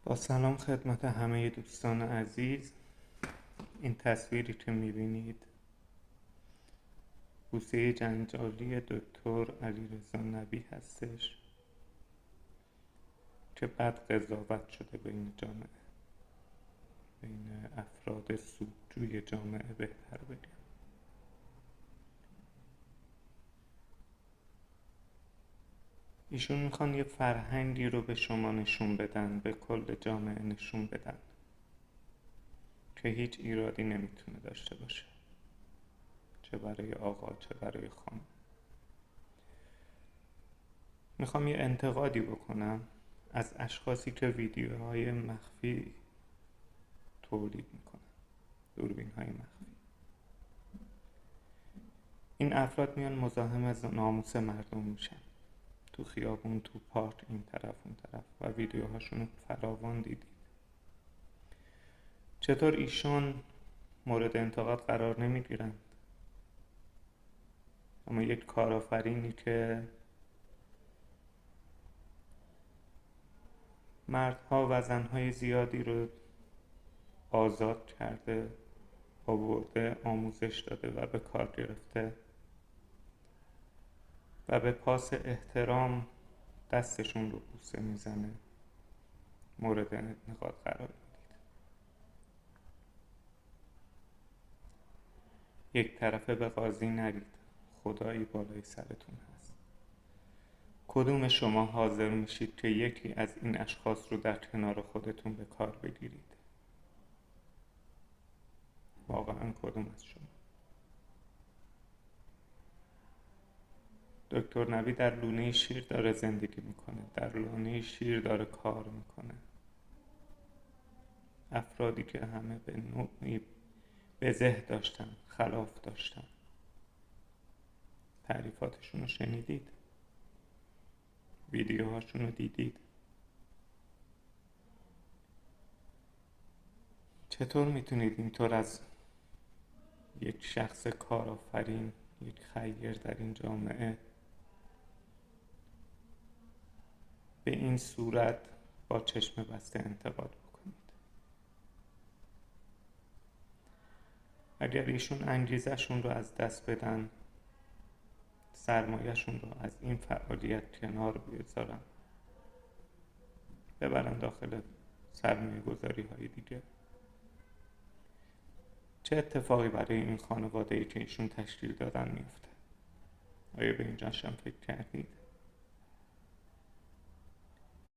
با سلام خدمت همه دوستان عزیز. این تصویری که میبینید بوسه جنجالی دکتر علیرضا نبی هستش که بد قضاوت شده بین جامعه، بین افراد سودجوی جامعه بهتر بگم. ایشون میخوان یه فرهنگی رو به شما نشون بدن، به کل جامعه نشون بدن که هیچ ایرادی نمیتونه داشته باشه، چه برای آقا چه برای خانم. میخوام یه انتقادی بکنم از اشخاصی که ویدیوهای مخفی تولید میکنن، دوربین‌های مخفی. این افراد میان مزاحم از ناموس مردم میشن، تو خیابون، تو پارک، این طرف اون طرف، و ویدیوهاشون فراوان دیدید. چطور ایشون مورد انتقاد قرار نمیگیرند، اما یک کارآفرینی که مردها و زنهای زیادی رو آزاد کرده، آورده، آموزش داده و به کار گرفته و به پاس احترام دستشون رو بوسه میزنه، مورد انتقاد قرار میدید. یک طرفه به قاضی نرید، خدایی بالای سرتون هست. کدوم شما حاضر میشید که یکی از این اشخاص رو در کنار خودتون به کار بگیرید؟ واقعا کدوم از شما؟ دکتر نبی در لونه شیر داره زندگی میکنه، در لونه شیر داره کار میکنه. افرادی که همه به نوعی بزه داشتن، خلاف داشتن، تعریفاتشون رو شنیدید، ویدیوهاشون رو دیدید. چطور میتونید اینطور از یک شخص کارآفرین، یک خیر در این جامعه به این صورت با چشم بسته انتقاد بکنید؟ اگر ایشون انگیزشون رو از دست بدن، سرمایه‌شون رو از این فعالیت کنار بذارن، ببرن داخل سرمایه گذاری های دیگه، چه اتفاقی برای این خانواده‌ای که ایشون تشکیل دادن میفته؟ آیا به اینجاش هم فکر کردید؟